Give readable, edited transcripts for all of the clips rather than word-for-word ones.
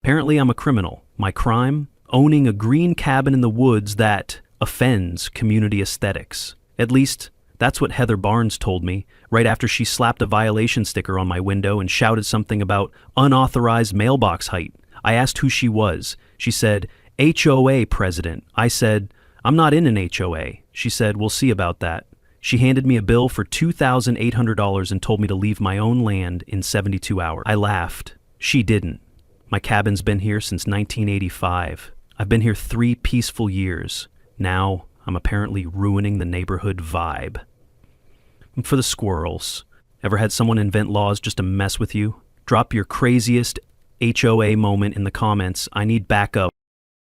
Apparently I'm a criminal. My crime? Owning a green cabin in the woods that offends community aesthetics. At least, that's what Heather Barnes told me, right after she slapped a violation sticker on my window and shouted something about unauthorized mailbox height. I asked who she was. She said, HOA president. I said, I'm not in an HOA. She said, we'll see about that. She handed me a bill for $2,800 and told me to leave my own land in 72 hours. I laughed. She didn't. My cabin's been here since 1985. I've been here 3 peaceful years. Now, I'm apparently ruining the neighborhood vibe. And for the squirrels, ever had someone invent laws just to mess with you? Drop your craziest HOA moment in the comments. I need backup.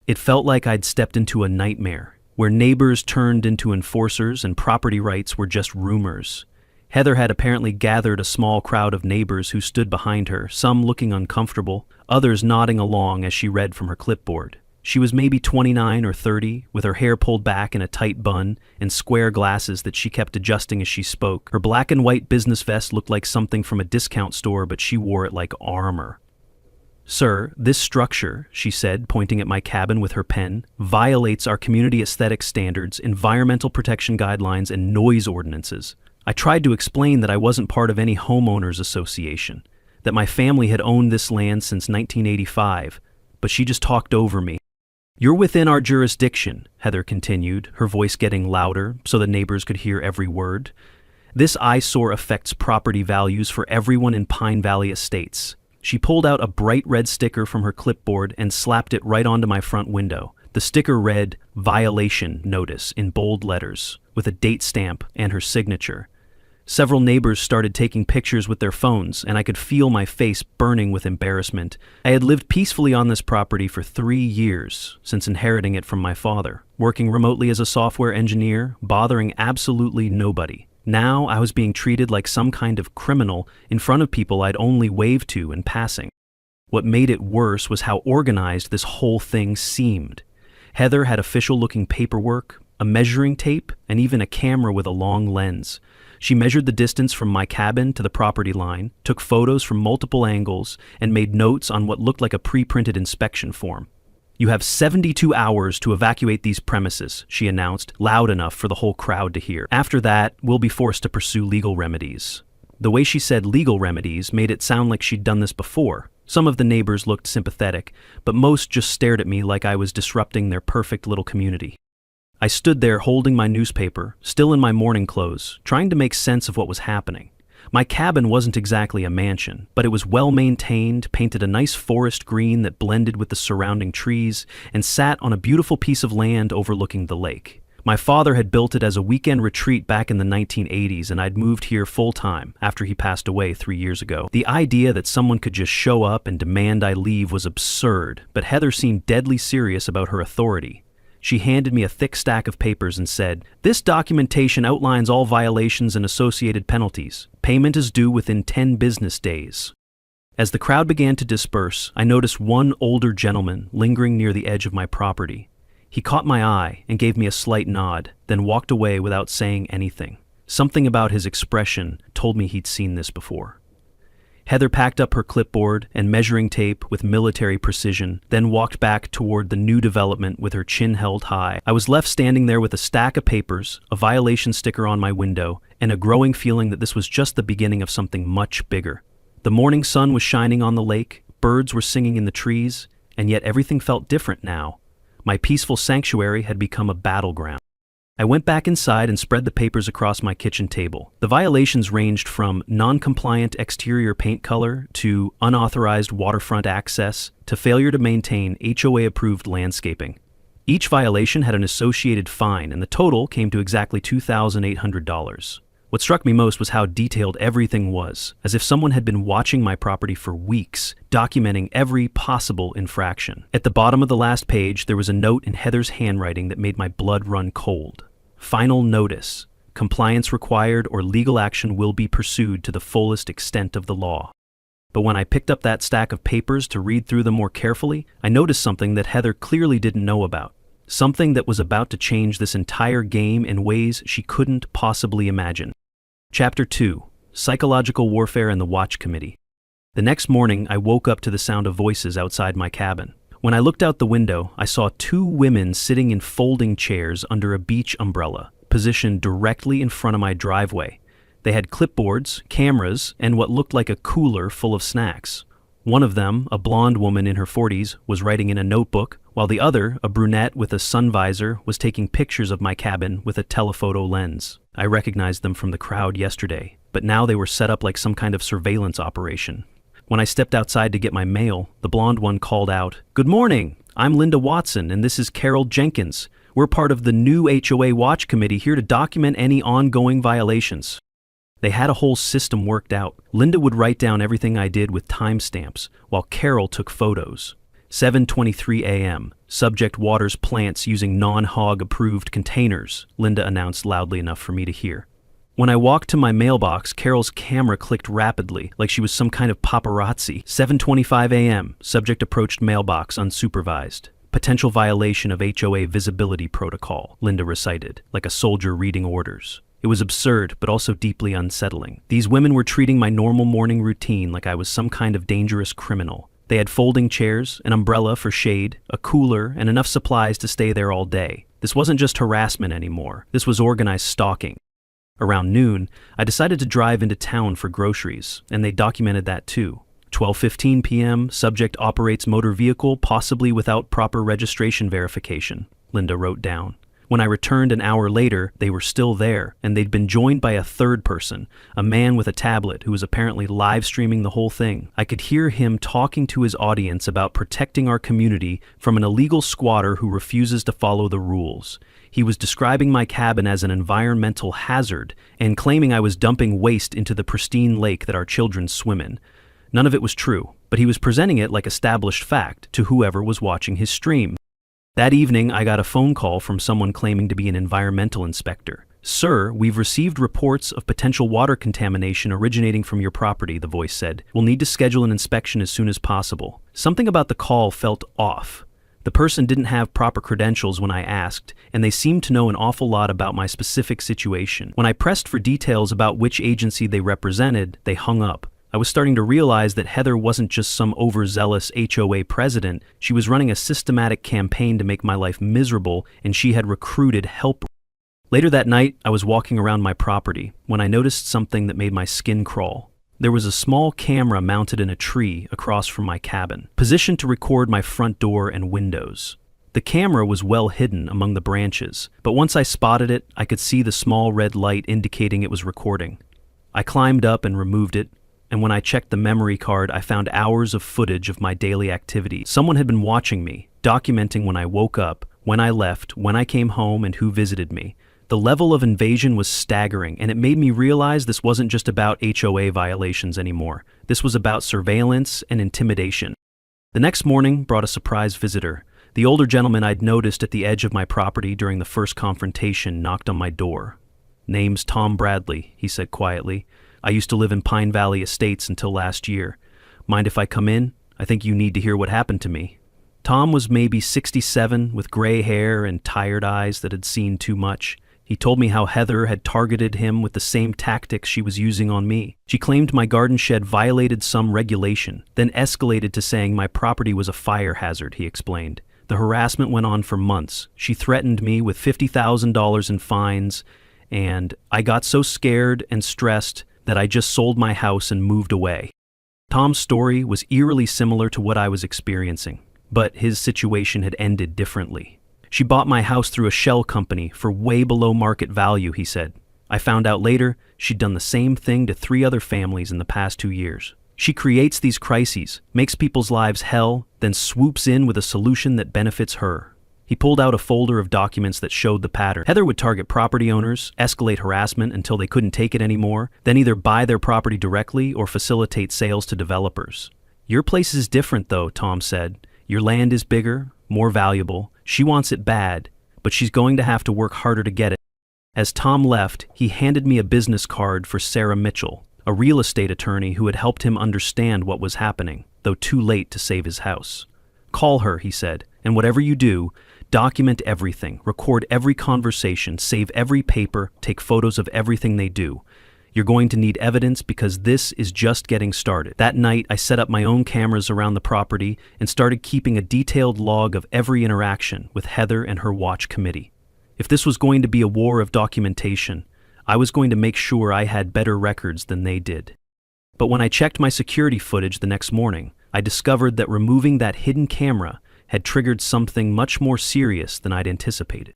It felt like I'd stepped into a nightmare, where neighbors turned into enforcers and property rights were just rumors. Heather had apparently gathered a small crowd of neighbors who stood behind her, some looking uncomfortable, others nodding along as she read from her clipboard. She was maybe 29 or 30, with her hair pulled back in a tight bun and square glasses that she kept adjusting as she spoke. Her black and white business vest looked like something from a discount store, but she wore it like armor. Sir, this structure, she said, pointing at my cabin with her pen, violates our community aesthetic standards, environmental protection guidelines, and noise ordinances. I tried to explain that I wasn't part of any homeowners association, that my family had owned this land since 1985, but she just talked over me. You're within our jurisdiction, Heather continued, her voice getting louder so the neighbors could hear every word. This eyesore affects property values for everyone in Pine Valley Estates. She pulled out a bright red sticker from her clipboard and slapped it right onto my front window. The sticker read, "Violation Notice," in bold letters, with a date stamp and her signature. Several neighbors started taking pictures with their phones, and I could feel my face burning with embarrassment. I had lived peacefully on this property for 3 years, since inheriting it from my father, working remotely as a software engineer, bothering absolutely nobody. Now I was being treated like some kind of criminal in front of people I'd only waved to in passing. What made it worse was how organized this whole thing seemed. Heather had official-looking paperwork, a measuring tape, and even a camera with a long lens. She measured the distance from my cabin to the property line, took photos from multiple angles, and made notes on what looked like a pre-printed inspection form. You have 72 hours to evacuate these premises, she announced, loud enough for the whole crowd to hear. After that, we'll be forced to pursue legal remedies. The way she said legal remedies made it sound like she'd done this before. Some of the neighbors looked sympathetic, but most just stared at me like I was disrupting their perfect little community. I stood there holding my newspaper, still in my morning clothes, trying to make sense of what was happening. My cabin wasn't exactly a mansion, but it was well maintained, painted a nice forest green that blended with the surrounding trees, and sat on a beautiful piece of land overlooking the lake. My father had built it as a weekend retreat back in the 1980s, and I'd moved here full-time after he passed away 3 years ago. The idea that someone could just show up and demand I leave was absurd, but Heather seemed deadly serious about her authority. She handed me a thick stack of papers and said, "This documentation outlines all violations and associated penalties. Payment is due within 10 business days." As the crowd began to disperse, I noticed one older gentleman lingering near the edge of my property. He caught my eye and gave me a slight nod, then walked away without saying anything. Something about his expression told me he'd seen this before. Heather packed up her clipboard and measuring tape with military precision, then walked back toward the new development with her chin held high. I was left standing there with a stack of papers, a violation sticker on my window, and a growing feeling that this was just the beginning of something much bigger. The morning sun was shining on the lake, birds were singing in the trees, and yet everything felt different now. My peaceful sanctuary had become a battleground. I went back inside and spread the papers across my kitchen table. The violations ranged from non-compliant exterior paint color to unauthorized waterfront access to failure to maintain HOA-approved landscaping. Each violation had an associated fine, and the total came to exactly $2,800. What struck me most was how detailed everything was, as if someone had been watching my property for weeks, documenting every possible infraction. At the bottom of the last page, there was a note in Heather's handwriting that made my blood run cold. Final notice. Compliance required or legal action will be pursued to the fullest extent of the law. But when I picked up that stack of papers to read through them more carefully, I noticed something that Heather clearly didn't know about. Something that was about to change this entire game in ways she couldn't possibly imagine. Chapter 2. Psychological Warfare and the Watch Committee. The next morning, I woke up to the sound of voices outside my cabin. When I looked out the window, I saw two women sitting in folding chairs under a beach umbrella, positioned directly in front of my driveway. They had clipboards, cameras, and what looked like a cooler full of snacks. One of them, a blonde woman in her 40s, was writing in a notebook, while the other, a brunette with a sun visor, was taking pictures of my cabin with a telephoto lens. I recognized them from the crowd yesterday, but now they were set up like some kind of surveillance operation. When I stepped outside to get my mail, the blonde one called out, "Good morning! I'm Linda Watson, and this is Carol Jenkins. We're part of the new HOA Watch Committee here to document any ongoing violations." They had a whole system worked out. Linda would write down everything I did with timestamps, while Carol took photos. 7:23 a.m. Subject waters plants using non-hog approved containers, Linda announced loudly enough for me to hear. When I walked to my mailbox, Carol's camera clicked rapidly, like she was some kind of paparazzi. 7:25 a.m. Subject approached mailbox unsupervised. Potential violation of HOA visibility protocol, Linda recited, like a soldier reading orders. It was absurd, but also deeply unsettling. These women were treating my normal morning routine like I was some kind of dangerous criminal. They had folding chairs, an umbrella for shade, a cooler, and enough supplies to stay there all day. This wasn't just harassment anymore. This was organized stalking. Around noon, I decided to drive into town for groceries, and they documented that too. 12:15 p.m., subject operates motor vehicle, possibly without proper registration verification, Linda wrote down. When I returned an hour later, they were still there, and they'd been joined by a third person, a man with a tablet who was apparently live streaming the whole thing. I could hear him talking to his audience about protecting our community from an illegal squatter who refuses to follow the rules. He was describing my cabin as an environmental hazard and claiming I was dumping waste into the pristine lake that our children swim in. None of it was true, but he was presenting it like established fact to whoever was watching his stream. That evening, I got a phone call from someone claiming to be an environmental inspector. "Sir, we've received reports of potential water contamination originating from your property," the voice said. "We'll need to schedule an inspection as soon as possible." Something about the call felt off. The person didn't have proper credentials when I asked, and they seemed to know an awful lot about my specific situation. When I pressed for details about which agency they represented, they hung up. I was starting to realize that Heather wasn't just some overzealous HOA president. She was running a systematic campaign to make my life miserable, and she had recruited help. Later that night, I was walking around my property when I noticed something that made my skin crawl. There was a small camera mounted in a tree across from my cabin, positioned to record my front door and windows. The camera was well hidden among the branches, but once I spotted it, I could see the small red light indicating it was recording. I climbed up and removed it, and when I checked the memory card, I found hours of footage of my daily activity. Someone had been watching me, documenting when I woke up, when I left, when I came home, and who visited me. The level of invasion was staggering, and it made me realize this wasn't just about HOA violations anymore. This was about surveillance and intimidation. The next morning brought a surprise visitor. The older gentleman I'd noticed at the edge of my property during the first confrontation knocked on my door. "Name's Tom Bradley," he said quietly. "I used to live in Pine Valley Estates until last year. Mind if I come in? I think you need to hear what happened to me." Tom was maybe 67, with gray hair and tired eyes that had seen too much. He told me how Heather had targeted him with the same tactics she was using on me. She claimed my garden shed violated some regulation, then escalated to saying my property was a fire hazard, he explained. The harassment went on for months. She threatened me with $50,000 in fines, and I got so scared and stressed that I just sold my house and moved away. Tom's story was eerily similar to what I was experiencing, but his situation had ended differently. "She bought my house through a shell company for way below market value," he said. "I found out later she'd done the same thing to 3 other families in the past 2 years. She creates these crises, makes people's lives hell, then swoops in with a solution that benefits her." He pulled out a folder of documents that showed the pattern. Heather would target property owners, escalate harassment until they couldn't take it anymore, then either buy their property directly or facilitate sales to developers. "Your place is different though," Tom said. "Your land is bigger, more valuable. She wants it bad, but she's going to have to work harder to get it." As Tom left, he handed me a business card for Sarah Mitchell, a real estate attorney who had helped him understand what was happening, though too late to save his house. "Call her," he said, "and whatever you do, document everything, record every conversation, save every paper, take photos of everything they do. You're going to need evidence because this is just getting started. That night, I set up my own cameras around the property and started keeping a detailed log of every interaction with Heather and her watch committee. If this was going to be a war of documentation, I was going to make sure I had better records than they did. But when I checked my security footage the next morning, I discovered that removing that hidden camera had triggered something much more serious than I'd anticipated.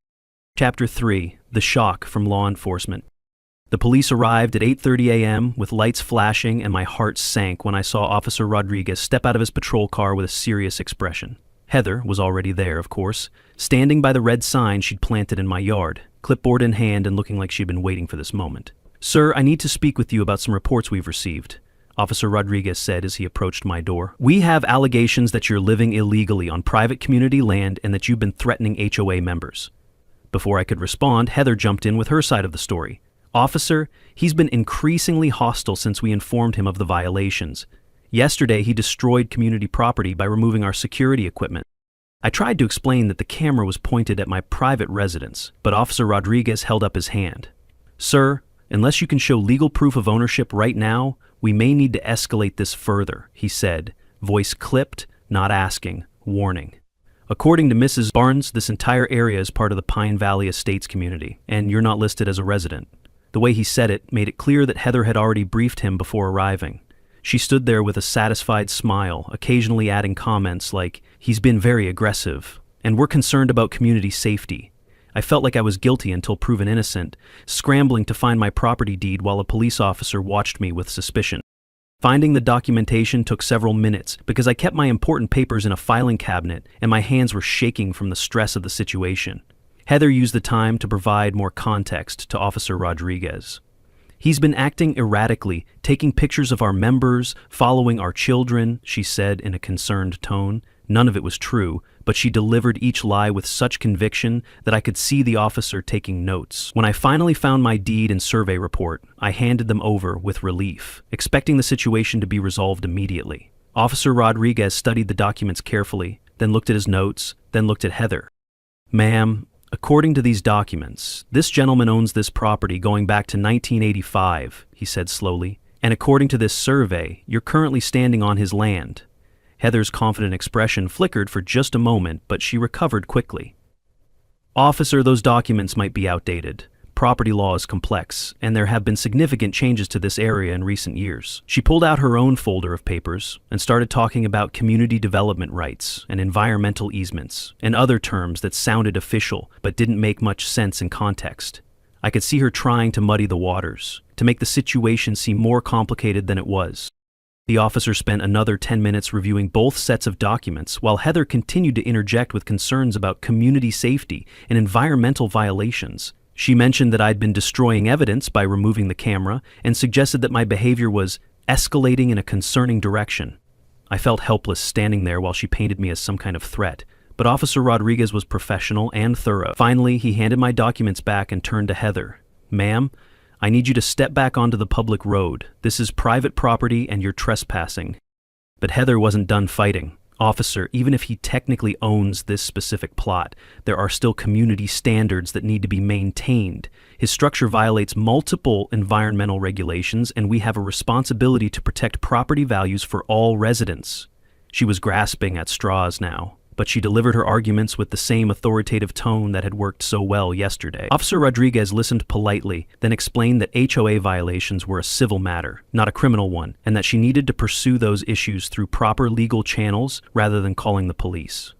Chapter 3: The Shock from Law Enforcement. The police arrived at 8:30 a.m. with lights flashing, and my heart sank when I saw Officer Rodriguez step out of his patrol car with a serious expression. Heather was already there, of course, standing by the red sign she'd planted in my yard, clipboard in hand and looking like she'd been waiting for this moment. "Sir, I need to speak with you about some reports we've received," Officer Rodriguez said as he approached my door. "We have allegations that you're living illegally on private community land and that you've been threatening HOA members." Before I could respond, Heather jumped in with her side of the story. "Officer, he's been increasingly hostile since we informed him of the violations. Yesterday, he destroyed community property by removing our security equipment." I tried to explain that the camera was pointed at my private residence, but Officer Rodriguez held up his hand. "Sir, unless you can show legal proof of ownership right now, we may need to escalate this further," he said, voice clipped, not asking, warning. "According to Mrs. Barnes, this entire area is part of the Pine Valley Estates community, and you're not listed as a resident." The way he said it made it clear that Heather had already briefed him before arriving. She stood there with a satisfied smile, occasionally adding comments like, "He's been very aggressive," and "We're concerned about community safety." I felt like I was guilty until proven innocent, scrambling to find my property deed while a police officer watched me with suspicion. Finding the documentation took several minutes because I kept my important papers in a filing cabinet and my hands were shaking from the stress of the situation. Heather used the time to provide more context to Officer Rodriguez. "He's been acting erratically, taking pictures of our members, following our children," she said in a concerned tone. None of it was true, but she delivered each lie with such conviction that I could see the officer taking notes. When I finally found my deed and survey report, I handed them over with relief, expecting the situation to be resolved immediately. Officer Rodriguez studied the documents carefully, then looked at his notes, then looked at Heather. "Ma'am, according to these documents, this gentleman owns this property going back to 1985, he said slowly, "and according to this survey, you're currently standing on his land." Heather's confident expression flickered for just a moment, but she recovered quickly. "Officer, those documents might be outdated. Property law is complex, and there have been significant changes to this area in recent years." She pulled out her own folder of papers and started talking about community development rights and environmental easements and other terms that sounded official but didn't make much sense in context. I could see her trying to muddy the waters, to make the situation seem more complicated than it was. The officer spent another 10 minutes reviewing both sets of documents while Heather continued to interject with concerns about community safety and environmental violations. She mentioned that I'd been destroying evidence by removing the camera and suggested that my behavior was escalating in a concerning direction. I felt helpless standing there while she painted me as some kind of threat, but Officer Rodriguez was professional and thorough. Finally, he handed my documents back and turned to Heather. "Ma'am, I need you to step back onto the public road. This is private property and you're trespassing." But Heather wasn't done fighting. "Officer, even if he technically owns this specific plot, there are still community standards that need to be maintained. His structure violates multiple environmental regulations and we have a responsibility to protect property values for all residents." She was grasping at straws now, but she delivered her arguments with the same authoritative tone that had worked so well yesterday. Officer Rodriguez listened politely, then explained that HOA violations were a civil matter, not a criminal one, and that she needed to pursue those issues through proper legal channels rather than calling the police.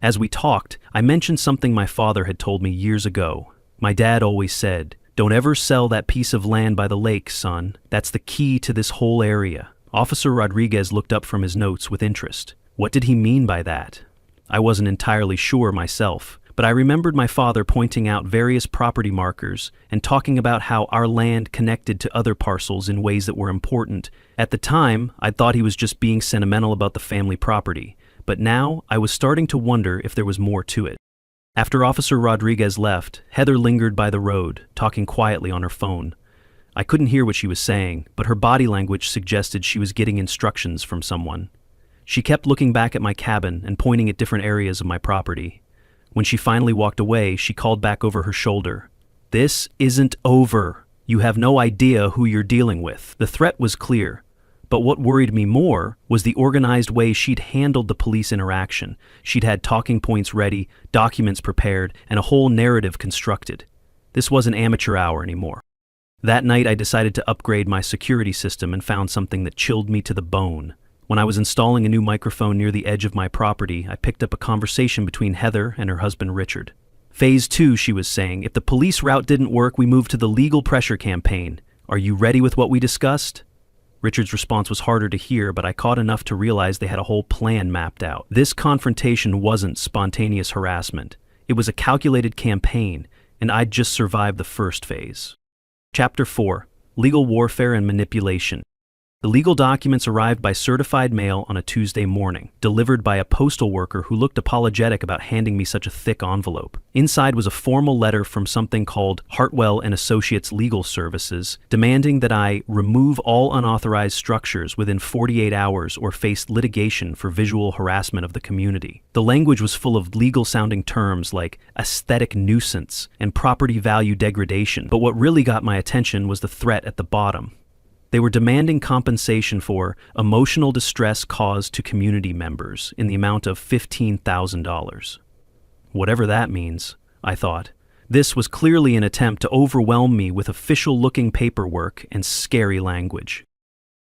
As we talked, I mentioned something my father had told me years ago. My dad always said, "Don't ever sell that piece of land by the lake, son. That's the key to this whole area." Officer Rodriguez looked up from his notes with interest. What did he mean by that? I wasn't entirely sure myself, but I remembered my father pointing out various property markers and talking about how our land connected to other parcels in ways that were important. At the time, I'd thought he was just being sentimental about the family property, but now I was starting to wonder if there was more to it. After Officer Rodriguez left, Heather lingered by the road, talking quietly on her phone. I couldn't hear what she was saying, but her body language suggested she was getting instructions from someone. She kept looking back at my cabin and pointing at different areas of my property. When she finally walked away, she called back over her shoulder. "This isn't over. You have no idea who you're dealing with. The threat was clear, but what worried me more was the organized way she'd handled the police interaction. She'd had talking points ready, documents prepared, and a whole narrative constructed. This wasn't amateur hour anymore. That night I decided to upgrade my security system and found something that chilled me to the bone. When I was installing a new microphone near the edge of my property, I picked up a conversation between Heather and her husband Richard. Phase 2, she was saying. If the police route didn't work, we moved to the legal pressure campaign. Are you ready with what we discussed? Richard's response was harder to hear, but I caught enough to realize they had a whole plan mapped out. This confrontation wasn't spontaneous harassment. It was a calculated campaign, and I'd just survived the first phase. Chapter 4: Legal Warfare and Manipulation. The legal documents arrived by certified mail on a Tuesday morning, delivered by a postal worker who looked apologetic about handing me such a thick envelope. Inside was a formal letter from something called Hartwell and Associates Legal Services, demanding that I remove all unauthorized structures within 48 hours or face litigation for visual harassment of the community. The language was full of legal-sounding terms like aesthetic nuisance and property value degradation, but what really got my attention was the threat at the bottom. They were demanding compensation for emotional distress caused to community members in the amount of $15,000. Whatever that means, I thought. This was clearly an attempt to overwhelm me with official-looking paperwork and scary language.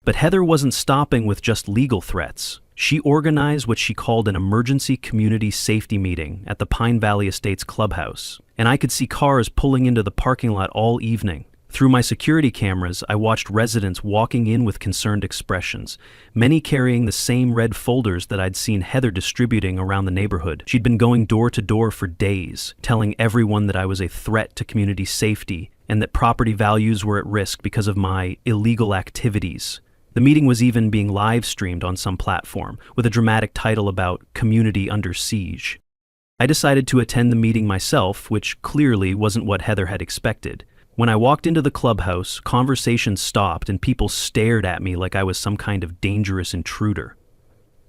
But Heather wasn't stopping with just legal threats. She organized what she called an emergency community safety meeting at the Pine Valley Estates clubhouse, and I could see cars pulling into the parking lot all evening. Through my security cameras, I watched residents walking in with concerned expressions, many carrying the same red folders that I'd seen Heather distributing around the neighborhood. She'd been going door to door for days, telling everyone that I was a threat to community safety and that property values were at risk because of my illegal activities. The meeting was even being live-streamed on some platform, with a dramatic title about "Community Under Siege." I decided to attend the meeting myself, which clearly wasn't what Heather had expected. When I walked into the clubhouse, conversations stopped and people stared at me like I was some kind of dangerous intruder.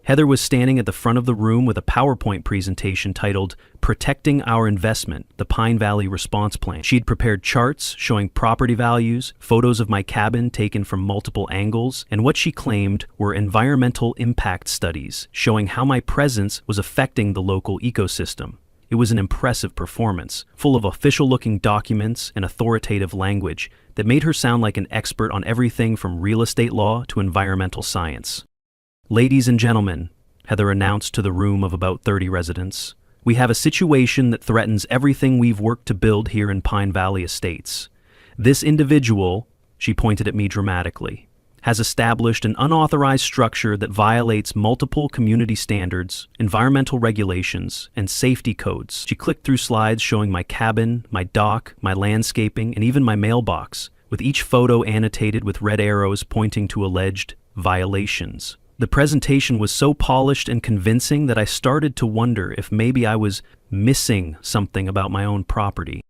Heather was standing at the front of the room with a PowerPoint presentation titled "Protecting Our Investment, the Pine Valley Response Plan." She'd prepared charts showing property values, photos of my cabin taken from multiple angles, and what she claimed were environmental impact studies showing how my presence was affecting the local ecosystem. It was an impressive performance, full of official-looking documents and authoritative language that made her sound like an expert on everything from real estate law to environmental science. "Ladies and gentlemen," Heather announced to the room of about 30 residents, "we have a situation that threatens everything we've worked to build here in Pine Valley Estates. This individual," she pointed at me dramatically, "has established an unauthorized structure that violates multiple community standards, environmental regulations, and safety codes." She clicked through slides showing my cabin, my dock, my landscaping, and even my mailbox, with each photo annotated with red arrows pointing to alleged violations. The presentation was so polished and convincing that I started to wonder if maybe I was missing something about my own property.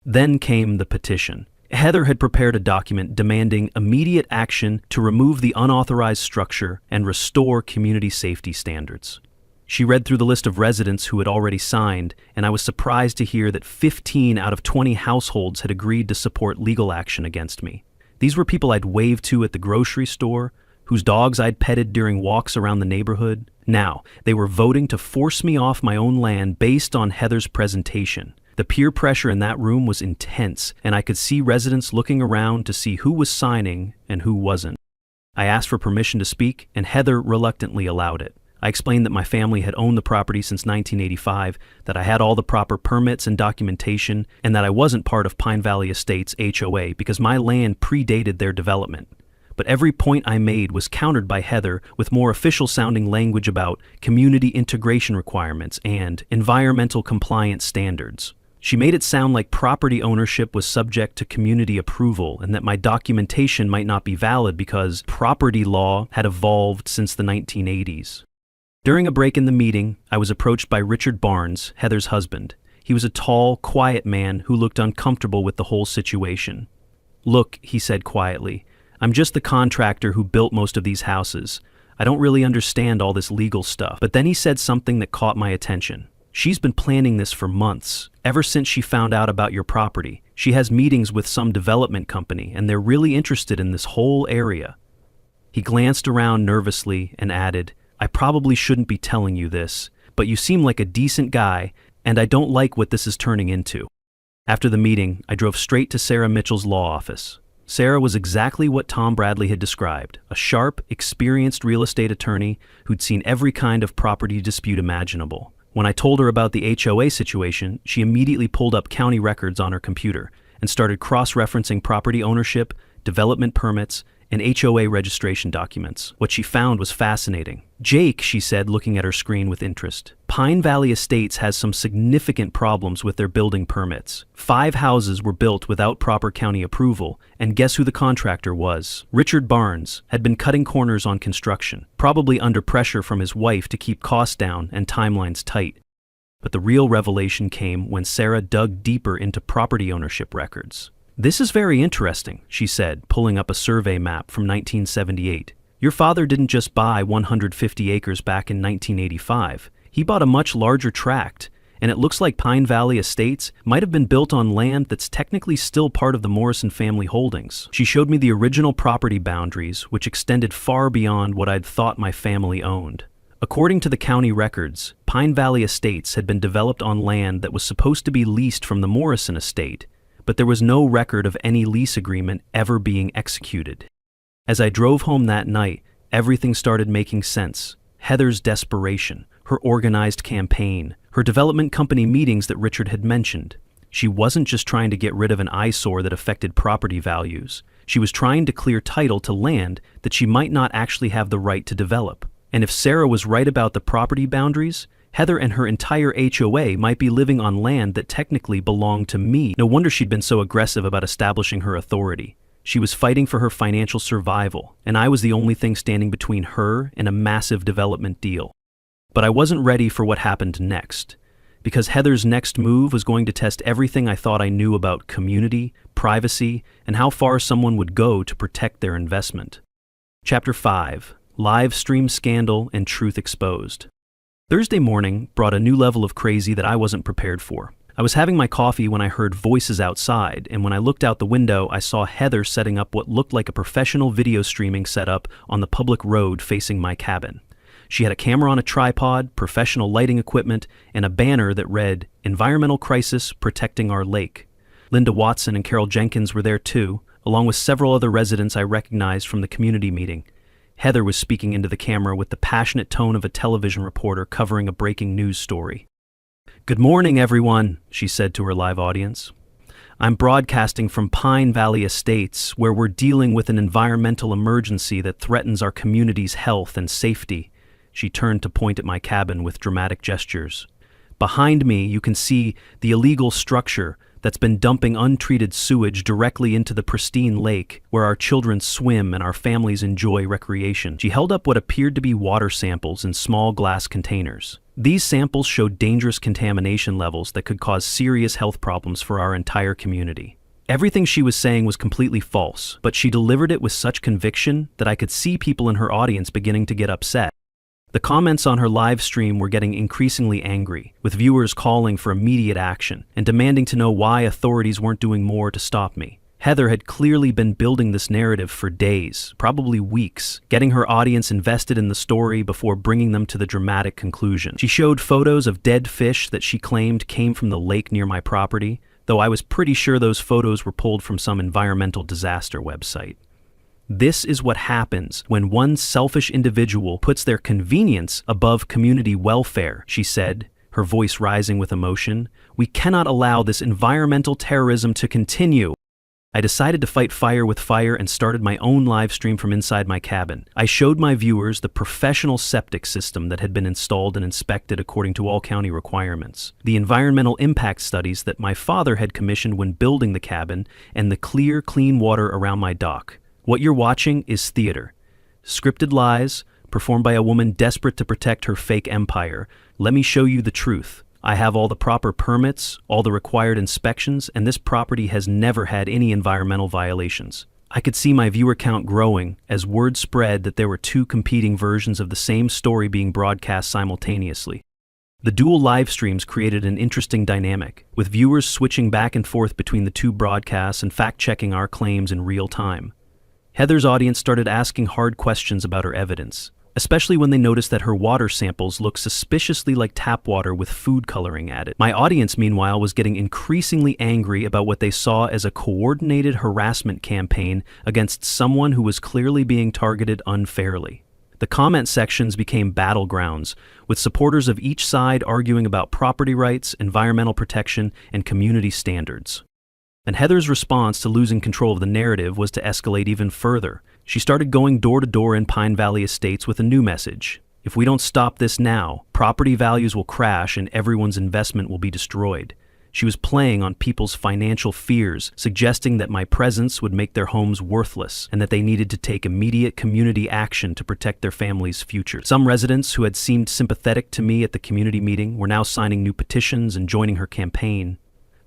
Then came the petition. Heather had prepared a document demanding immediate action to remove the unauthorized structure and restore community safety standards. She read through the list of residents who had already signed, and I was surprised to hear that 15 out of 20 households had agreed to support legal action against me. These were people I'd waved to at the grocery store, whose dogs I'd petted during walks around the neighborhood. Now, they were voting to force me off my own land based on Heather's presentation. The peer pressure in that room was intense, and I could see residents looking around to see who was signing and who wasn't. I asked for permission to speak, and Heather reluctantly allowed it. I explained that my family had owned the property since 1985, that I had all the proper permits and documentation, and that I wasn't part of Pine Valley Estates HOA because my land predated their development. But every point I made was countered by Heather with more official-sounding language about community integration requirements and environmental compliance standards. She made it sound like property ownership was subject to community approval and that my documentation might not be valid because property law had evolved since the 1980s. During a break in the meeting, I was approached by Richard Barnes, Heather's husband. He was a tall, quiet man who looked uncomfortable with the whole situation. "Look," he said quietly, "I'm just the contractor who built most of these houses. I don't really understand all this legal stuff." But then he said something that caught my attention. "She's been planning this for months, ever since she found out about your property. She has meetings with some development company, and they're really interested in this whole area." He glanced around nervously and added, "I probably shouldn't be telling you this, but you seem like a decent guy, and I don't like what this is turning into." After the meeting, I drove straight to Sarah Mitchell's law office. Sarah was exactly what Tom Bradley had described, a sharp, experienced real estate attorney who'd seen every kind of property dispute imaginable. When I told her about the HOA situation, she immediately pulled up county records on her computer and started cross-referencing property ownership, development permits, and HOA registration documents. What she found was fascinating. "Jake," she said, looking at her screen with interest, "Pine Valley Estates has some significant problems with their building permits. 5 houses were built without proper county approval, and guess who the contractor was? Richard Barnes had been cutting corners on construction, probably under pressure from his wife to keep costs down and timelines tight." But the real revelation came when Sarah dug deeper into property ownership records. "This is very interesting," she said, pulling up a survey map from 1978. "Your father didn't just buy 150 acres back in 1985. He bought a much larger tract, and it looks like Pine Valley Estates might have been built on land that's technically still part of the Morrison family holdings." She showed me the original property boundaries, which extended far beyond what I'd thought my family owned. According to the county records, Pine Valley Estates had been developed on land that was supposed to be leased from the Morrison estate, but there was no record of any lease agreement ever being executed. As I drove home that night, everything started making sense. Heather's desperation, her organized campaign, her development company meetings that Richard had mentioned. She wasn't just trying to get rid of an eyesore that affected property values. She was trying to clear title to land that she might not actually have the right to develop. And if Sarah was right about the property boundaries, Heather and her entire HOA might be living on land that technically belonged to me. No wonder she'd been so aggressive about establishing her authority. She was fighting for her financial survival, and I was the only thing standing between her and a massive development deal. But I wasn't ready for what happened next, because Heather's next move was going to test everything I thought I knew about community, privacy, and how far someone would go to protect their investment. Chapter 5: Live Stream Scandal and Truth Exposed. Thursday morning brought a new level of crazy that I wasn't prepared for. I was having my coffee when I heard voices outside, and when I looked out the window, I saw Heather setting up what looked like a professional video streaming setup on the public road facing my cabin. She had a camera on a tripod, professional lighting equipment, and a banner that read, "Environmental Crisis Protecting Our Lake." Linda Watson and Carol Jenkins were there too, along with several other residents I recognized from the community meeting. Heather was speaking into the camera with the passionate tone of a television reporter covering a breaking news story. "Good morning, everyone," she said to her live audience. "I'm broadcasting from Pine Valley Estates, where we're dealing with an environmental emergency that threatens our community's health and safety." She turned to point at my cabin with dramatic gestures. "Behind me, you can see the illegal structure that's been dumping untreated sewage directly into the pristine lake where our children swim and our families enjoy recreation." She held up what appeared to be water samples in small glass containers. These samples showed dangerous contamination levels that could cause serious health problems for our entire community. Everything she was saying was completely false, but she delivered it with such conviction that I could see people in her audience beginning to get upset. The comments on her live stream were getting increasingly angry, with viewers calling for immediate action and demanding to know why authorities weren't doing more to stop me. Heather had clearly been building this narrative for days, probably weeks, getting her audience invested in the story before bringing them to the dramatic conclusion. She showed photos of dead fish that she claimed came from the lake near my property, though I was pretty sure those photos were pulled from some environmental disaster website. This is what happens when one selfish individual puts their convenience above community welfare, she said, her voice rising with emotion. "We cannot allow this environmental terrorism to continue." I decided to fight fire with fire and started my own live stream from inside my cabin. I showed my viewers the professional septic system that had been installed and inspected according to all county requirements, the environmental impact studies that my father had commissioned when building the cabin, and the clear, clean water around my dock. What you're watching is theater. Scripted lies, performed by a woman desperate to protect her fake empire. Let me show you the truth. I have all the proper permits, all the required inspections, and this property has never had any environmental violations. I could see my viewer count growing as word spread that there were 2 competing versions of the same story being broadcast simultaneously. The dual live streams created an interesting dynamic, with viewers switching back and forth between the two broadcasts and fact-checking our claims in real time. Heather's audience started asking hard questions about her evidence, especially when they noticed that her water samples looked suspiciously like tap water with food coloring added. My audience, meanwhile, was getting increasingly angry about what they saw as a coordinated harassment campaign against someone who was clearly being targeted unfairly. The comment sections became battlegrounds, with supporters of each side arguing about property rights, environmental protection, and community standards. And Heather's response to losing control of the narrative was to escalate even further. She started going door to door in Pine Valley Estates with a new message. If we don't stop this now, property values will crash and everyone's investment will be destroyed. She was playing on people's financial fears, suggesting that my presence would make their homes worthless and that they needed to take immediate community action to protect their family's future. Some residents who had seemed sympathetic to me at the community meeting were now signing new petitions and joining her campaign.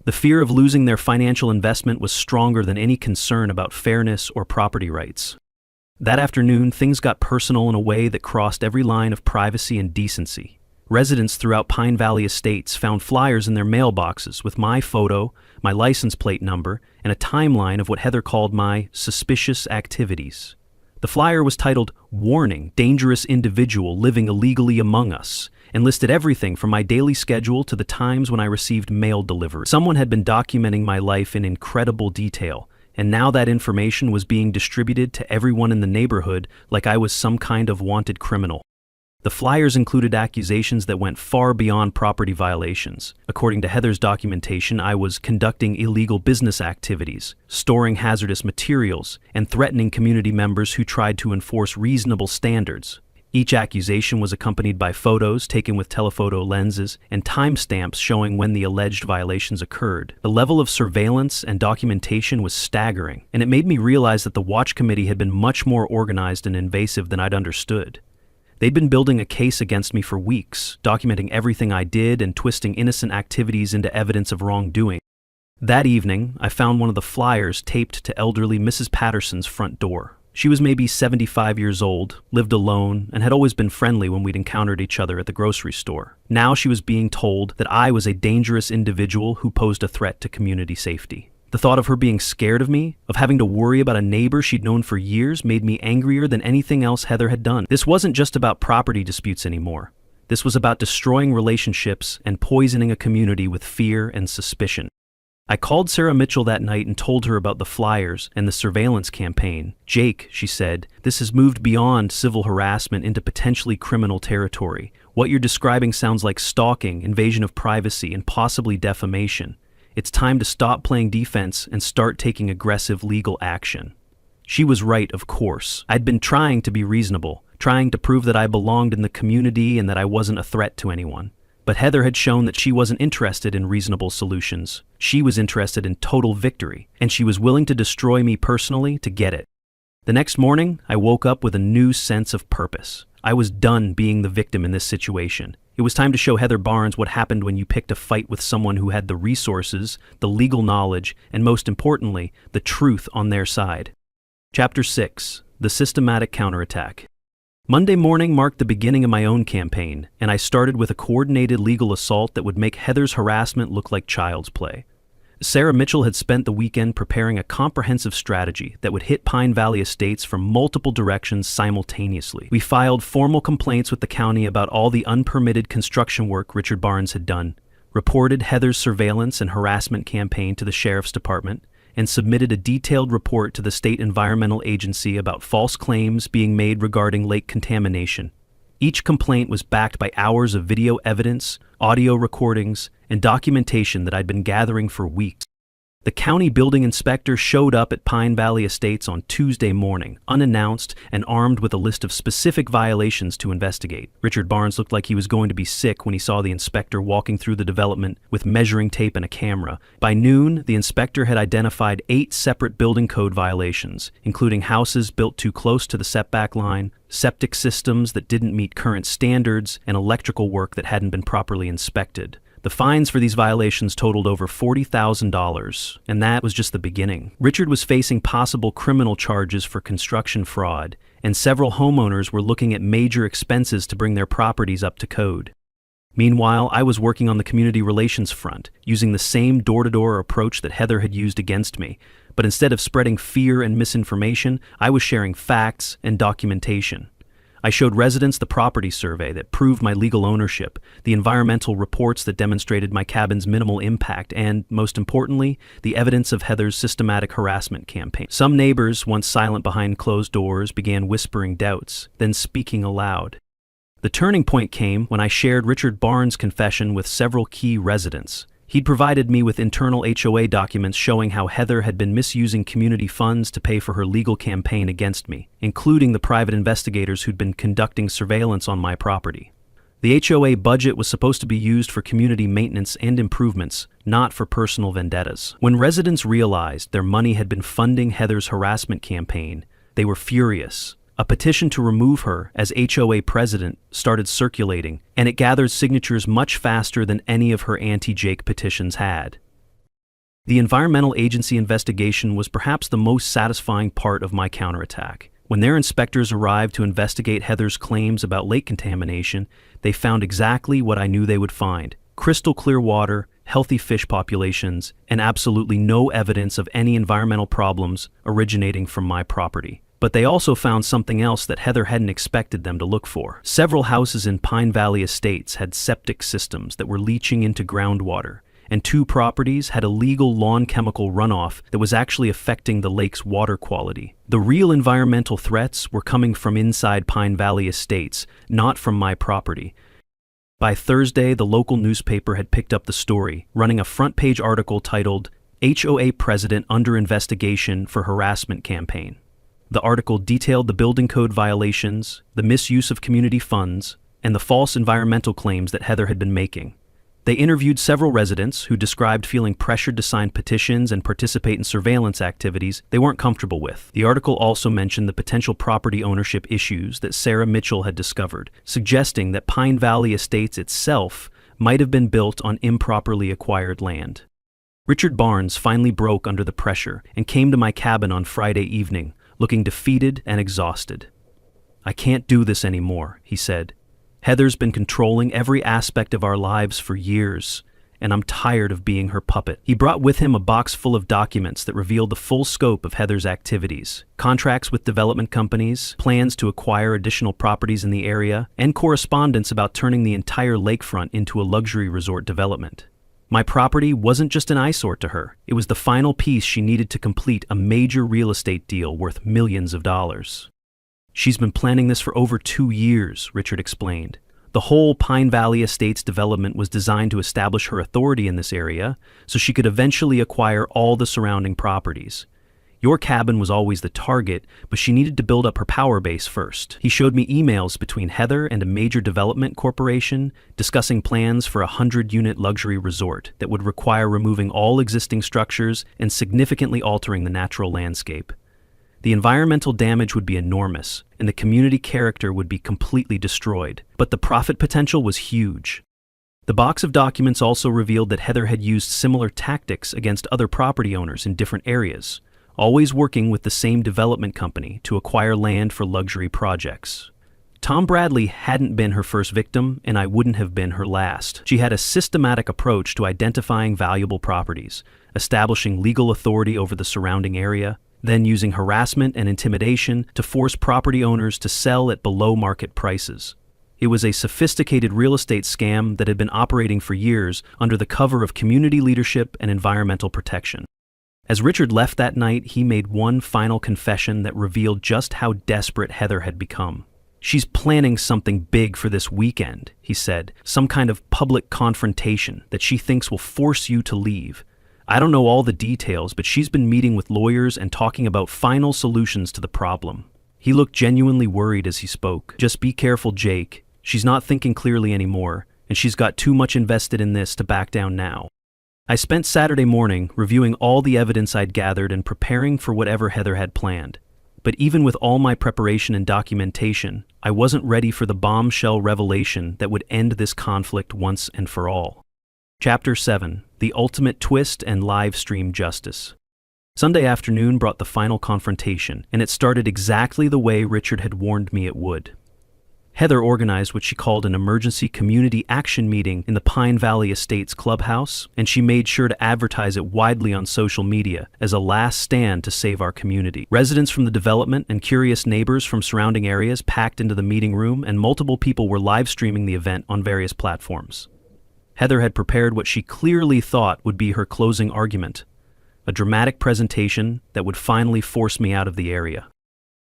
The fear of losing their financial investment was stronger than any concern about fairness or property rights. That afternoon, things got personal in a way that crossed every line of privacy and decency. Residents throughout Pine Valley Estates found flyers in their mailboxes with my photo, my license plate number, and a timeline of what Heather called my suspicious activities. The flyer was titled, "Warning, Dangerous Individual Living Illegally Among Us," and listed everything from my daily schedule to the times when I received mail delivery. Someone had been documenting my life in incredible detail, and now that information was being distributed to everyone in the neighborhood like I was some kind of wanted criminal. The flyers included accusations that went far beyond property violations. According to Heather's documentation, I was conducting illegal business activities, storing hazardous materials, and threatening community members who tried to enforce reasonable standards. Each accusation was accompanied by photos taken with telephoto lenses and timestamps showing when the alleged violations occurred. The level of surveillance and documentation was staggering, and it made me realize that the Watch Committee had been much more organized and invasive than I'd understood. They'd been building a case against me for weeks, documenting everything I did and twisting innocent activities into evidence of wrongdoing. That evening, I found one of the flyers taped to elderly Mrs. Patterson's front door. She was maybe 75 years old, lived alone, and had always been friendly when we'd encountered each other at the grocery store. Now she was being told that I was a dangerous individual who posed a threat to community safety. The thought of her being scared of me, of having to worry about a neighbor she'd known for years, made me angrier than anything else Heather had done. This wasn't just about property disputes anymore. This was about destroying relationships and poisoning a community with fear and suspicion. I called Sarah Mitchell that night and told her about the flyers and the surveillance campaign. "Jake," she said, "this has moved beyond civil harassment into potentially criminal territory. What you're describing sounds like stalking, invasion of privacy, and possibly defamation. It's time to stop playing defense and start taking aggressive legal action." She was right, of course. I'd been trying to be reasonable, trying to prove that I belonged in the community and that I wasn't a threat to anyone. But Heather had shown that she wasn't interested in reasonable solutions. She was interested in total victory, and she was willing to destroy me personally to get it. The next morning, I woke up with a new sense of purpose. I was done being the victim in this situation. It was time to show Heather Barnes what happened when you picked a fight with someone who had the resources, the legal knowledge, and most importantly, the truth on their side. Chapter 6. The Systematic Counterattack. Monday morning marked the beginning of my own campaign, and I started with a coordinated legal assault that would make Heather's harassment look like child's play. Sarah Mitchell had spent the weekend preparing a comprehensive strategy that would hit Pine Valley Estates from multiple directions simultaneously. We filed formal complaints with the county about all the unpermitted construction work Richard Barnes had done, reported Heather's surveillance and harassment campaign to the Sheriff's Department, and submitted a detailed report to the State Environmental Agency about false claims being made regarding lake contamination. Each complaint was backed by hours of video evidence, audio recordings, and documentation that I'd been gathering for weeks. The county building inspector showed up at Pine Valley Estates on Tuesday morning, unannounced and armed with a list of specific violations to investigate. Richard Barnes looked like he was going to be sick when he saw the inspector walking through the development with measuring tape and a camera. By noon, the inspector had identified 8 separate building code violations, including houses built too close to the setback line, septic systems that didn't meet current standards, and electrical work that hadn't been properly inspected. The fines for these violations totaled over $40,000, and that was just the beginning. Richard was facing possible criminal charges for construction fraud, and several homeowners were looking at major expenses to bring their properties up to code. Meanwhile, I was working on the community relations front, using the same door-to-door approach that Heather had used against me, but instead of spreading fear and misinformation, I was sharing facts and documentation. I showed residents the property survey that proved my legal ownership, the environmental reports that demonstrated my cabin's minimal impact, and, most importantly, the evidence of Heather's systematic harassment campaign. Some neighbors, once silent behind closed doors, began whispering doubts, then speaking aloud. The turning point came when I shared Richard Barnes' confession with several key residents. He'd provided me with internal HOA documents showing how Heather had been misusing community funds to pay for her legal campaign against me, including the private investigators who'd been conducting surveillance on my property. The HOA budget was supposed to be used for community maintenance and improvements, not for personal vendettas. When residents realized their money had been funding Heather's harassment campaign, they were furious. A petition to remove her as HOA president started circulating, and it gathered signatures much faster than any of her anti-Jake petitions had. The environmental agency investigation was perhaps the most satisfying part of my counterattack. When their inspectors arrived to investigate Heather's claims about lake contamination, they found exactly what I knew they would find: crystal clear water, healthy fish populations, and absolutely no evidence of any environmental problems originating from my property. But they also found something else that Heather hadn't expected them to look for. Several houses in Pine Valley Estates had septic systems that were leaching into groundwater, and 2 properties had illegal lawn chemical runoff that was actually affecting the lake's water quality. The real environmental threats were coming from inside Pine Valley Estates, not from my property. By Thursday, the local newspaper had picked up the story, running a front-page article titled, "HOA President Under Investigation for Harassment Campaign." The article detailed the building code violations, the misuse of community funds, and the false environmental claims that Heather had been making. They interviewed several residents who described feeling pressured to sign petitions and participate in surveillance activities they weren't comfortable with. The article also mentioned the potential property ownership issues that Sarah Mitchell had discovered, suggesting that Pine Valley Estates itself might have been built on improperly acquired land. Richard Barnes finally broke under the pressure and came to my cabin on Friday evening, looking defeated and exhausted. "I can't do this anymore," he said. "Heather's been controlling every aspect of our lives for years, and I'm tired of being her puppet." He brought with him a box full of documents that revealed the full scope of Heather's activities: contracts with development companies, plans to acquire additional properties in the area, and correspondence about turning the entire lakefront into a luxury resort development. My property wasn't just an eyesore to her. It was the final piece she needed to complete a major real estate deal worth millions of dollars. "She's been planning this for over 2 years, Richard explained. The whole Pine Valley Estates development was designed to establish her authority in this area so she could eventually acquire all the surrounding properties. Your cabin was always the target, but she needed to build up her power base first." He showed me emails between Heather and a major development corporation discussing plans for a 100-unit luxury resort that would require removing all existing structures and significantly altering the natural landscape. The environmental damage would be enormous, and the community character would be completely destroyed, but the profit potential was huge. The box of documents also revealed that Heather had used similar tactics against other property owners in different areas, always working with the same development company to acquire land for luxury projects. Tom Bradley hadn't been her first victim, and I wouldn't have been her last. She had a systematic approach to identifying valuable properties, establishing legal authority over the surrounding area, then using harassment and intimidation to force property owners to sell at below-market prices. It was a sophisticated real estate scam that had been operating for years under the cover of community leadership and environmental protection. As Richard left that night, he made one final confession that revealed just how desperate Heather had become. "She's planning something big for this weekend," he said, "some kind of public confrontation that she thinks will force you to leave. I don't know all the details, but she's been meeting with lawyers and talking about final solutions to the problem." He looked genuinely worried as he spoke. "Just be careful, Jake. She's not thinking clearly anymore, and she's got too much invested in this to back down now." I spent Saturday morning reviewing all the evidence I'd gathered and preparing for whatever Heather had planned. But even with all my preparation and documentation, I wasn't ready for the bombshell revelation that would end this conflict once and for all. Chapter 7: The Ultimate Twist and Live Stream Justice. Sunday afternoon brought the final confrontation, and it started exactly the way Richard had warned me it would. Heather organized what she called an emergency community action meeting in the Pine Valley Estates clubhouse, and she made sure to advertise it widely on social media as a last stand to save our community. Residents from the development and curious neighbors from surrounding areas packed into the meeting room, and multiple people were live streaming the event on various platforms. Heather had prepared what she clearly thought would be her closing argument, a dramatic presentation that would finally force me out of the area.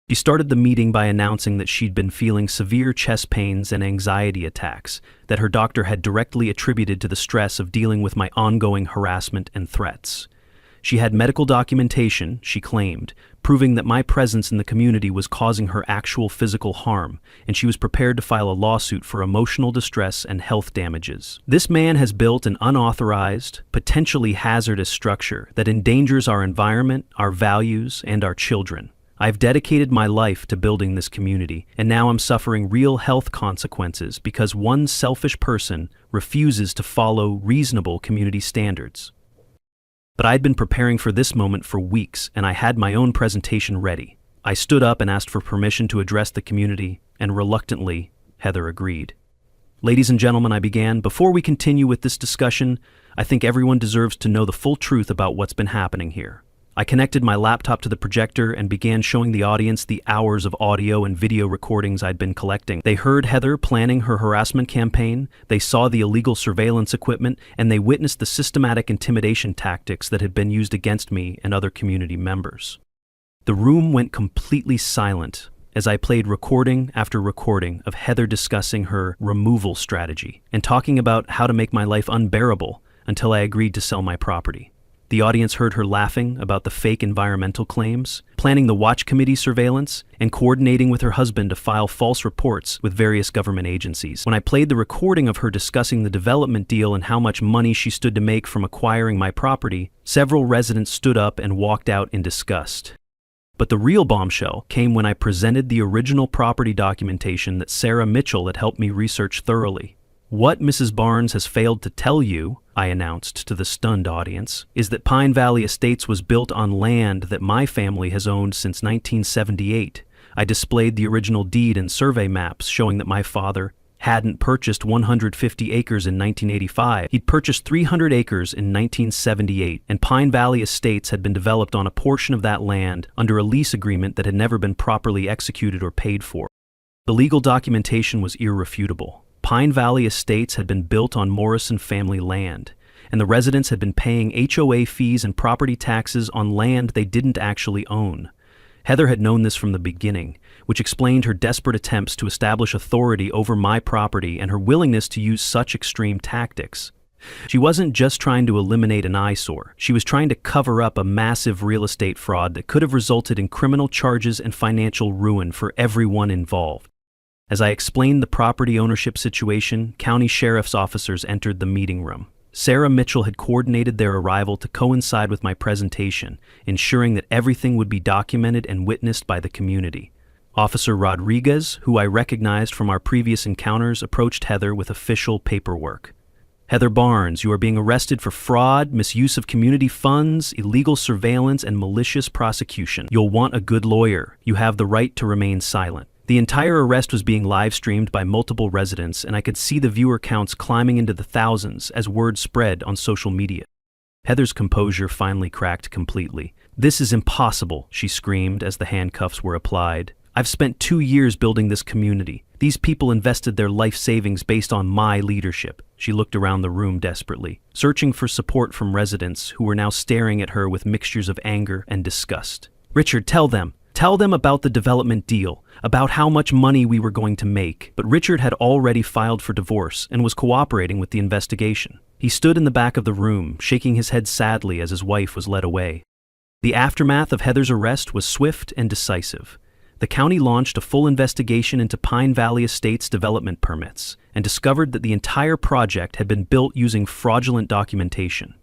She started the meeting by announcing that she'd been feeling severe chest pains and anxiety attacks that her doctor had directly attributed to the stress of dealing with my ongoing harassment and threats. She had medical documentation, she claimed, proving that my presence in the community was causing her actual physical harm, and she was prepared to file a lawsuit for emotional distress and health damages. This man has built an unauthorized, potentially hazardous structure that endangers our environment, our values, and our children. I've dedicated my life to building this community, and now I'm suffering real health consequences because one selfish person refuses to follow reasonable community standards. But I'd been preparing for this moment for weeks, and I had my own presentation ready. I stood up and asked for permission to address the community, and reluctantly, Heather agreed. Ladies and gentlemen, I began, before we continue with this discussion, I think everyone deserves to know the full truth about what's been happening here. I connected my laptop to the projector and began showing the audience the hours of audio and video recordings I'd been collecting. They heard Heather planning her harassment campaign, they saw the illegal surveillance equipment, and they witnessed the systematic intimidation tactics that had been used against me and other community members. The room went completely silent as I played recording after recording of Heather discussing her removal strategy and talking about how to make my life unbearable until I agreed to sell my property. The audience heard her laughing about the fake environmental claims, planning the watch committee surveillance, and coordinating with her husband to file false reports with various government agencies. When I played the recording of her discussing the development deal and how much money she stood to make from acquiring my property, several residents stood up and walked out in disgust. But the real bombshell came when I presented the original property documentation that Sarah Mitchell had helped me research thoroughly. What Mrs. Barnes has failed to tell you, I announced to the stunned audience, is that Pine Valley Estates was built on land that my family has owned since 1978. I displayed the original deed and survey maps showing that my father hadn't purchased 150 acres in 1985. He'd purchased 300 acres in 1978, and Pine Valley Estates had been developed on a portion of that land under a lease agreement that had never been properly executed or paid for. The legal documentation was irrefutable. Pine Valley Estates had been built on Morrison family land, and the residents had been paying HOA fees and property taxes on land they didn't actually own. Heather had known this from the beginning, which explained her desperate attempts to establish authority over my property and her willingness to use such extreme tactics. She wasn't just trying to eliminate an eyesore, she was trying to cover up a massive real estate fraud that could have resulted in criminal charges and financial ruin for everyone involved. As I explained the property ownership situation, county sheriff's officers entered the meeting room. Sarah Mitchell had coordinated their arrival to coincide with my presentation, ensuring that everything would be documented and witnessed by the community. Officer Rodriguez, who I recognized from our previous encounters, approached Heather with official paperwork. Heather Barnes, you are being arrested for fraud, misuse of community funds, illegal surveillance, and malicious prosecution. You'll want a good lawyer. You have the right to remain silent. The entire arrest was being live-streamed by multiple residents, and I could see the viewer counts climbing into the thousands as word spread on social media. Heather's composure finally cracked completely. "This is impossible," she screamed as the handcuffs were applied. "I've spent 2 years building this community. These people invested their life savings based on my leadership." She looked around the room desperately, searching for support from residents who were now staring at her with mixtures of anger and disgust. "Richard, tell them. Tell them about the development deal, about how much money we were going to make." But Richard had already filed for divorce and was cooperating with the investigation. He stood in the back of the room, shaking his head sadly as his wife was led away. The aftermath of Heather's arrest was swift and decisive. The county launched a full investigation into Pine Valley Estates development permits and discovered that the entire project had been built using fraudulent documentation.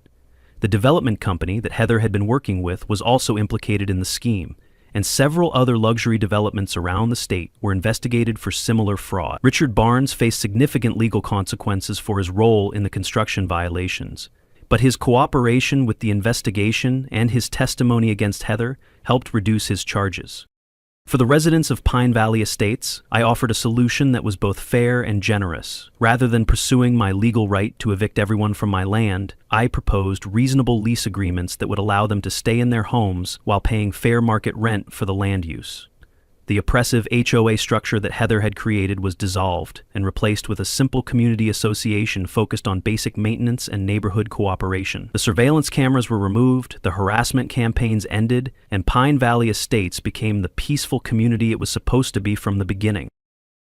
The development company that Heather had been working with was also implicated in the scheme, and several other luxury developments around the state were investigated for similar fraud. Richard Barnes faced significant legal consequences for his role in the construction violations, but his cooperation with the investigation and his testimony against Heather helped reduce his charges. For the residents of Pine Valley Estates, I offered a solution that was both fair and generous. Rather than pursuing my legal right to evict everyone from my land, I proposed reasonable lease agreements that would allow them to stay in their homes while paying fair market rent for the land use. The oppressive HOA structure that Heather had created was dissolved and replaced with a simple community association focused on basic maintenance and neighborhood cooperation. The surveillance cameras were removed, the harassment campaigns ended, and Pine Valley Estates became the peaceful community it was supposed to be from the beginning.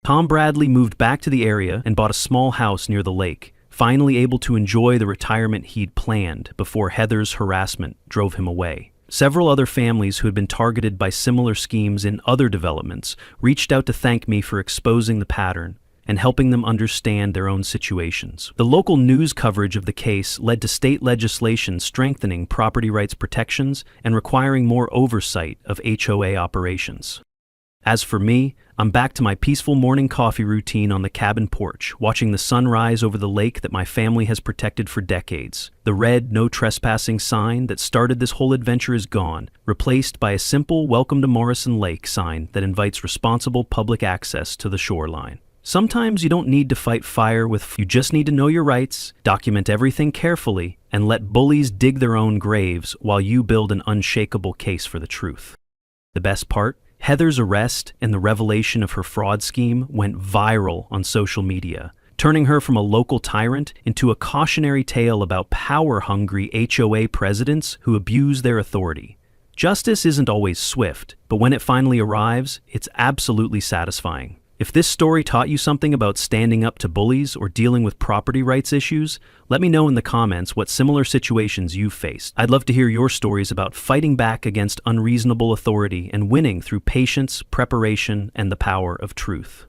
Tom Bradley moved back to the area and bought a small house near the lake, finally able to enjoy the retirement he'd planned before Heather's harassment drove him away. Several other families who had been targeted by similar schemes in other developments reached out to thank me for exposing the pattern and helping them understand their own situations. The local news coverage of the case led to state legislation strengthening property rights protections and requiring more oversight of HOA operations. As for me, I'm back to my peaceful morning coffee routine on the cabin porch, watching the sun rise over the lake that my family has protected for decades. The red "No Trespassing" sign that started this whole adventure is gone, replaced by a simple "Welcome to Morrison Lake" sign that invites responsible public access to the shoreline. Sometimes you don't need to fight fire you just need to know your rights, document everything carefully, and let bullies dig their own graves while you build an unshakable case for the truth. The best part? Heather's arrest and the revelation of her fraud scheme went viral on social media, turning her from a local tyrant into a cautionary tale about power-hungry HOA presidents who abuse their authority. Justice isn't always swift, but when it finally arrives, it's absolutely satisfying. If this story taught you something about standing up to bullies or dealing with property rights issues, let me know in the comments what similar situations you've faced. I'd love to hear your stories about fighting back against unreasonable authority and winning through patience, preparation, and the power of truth.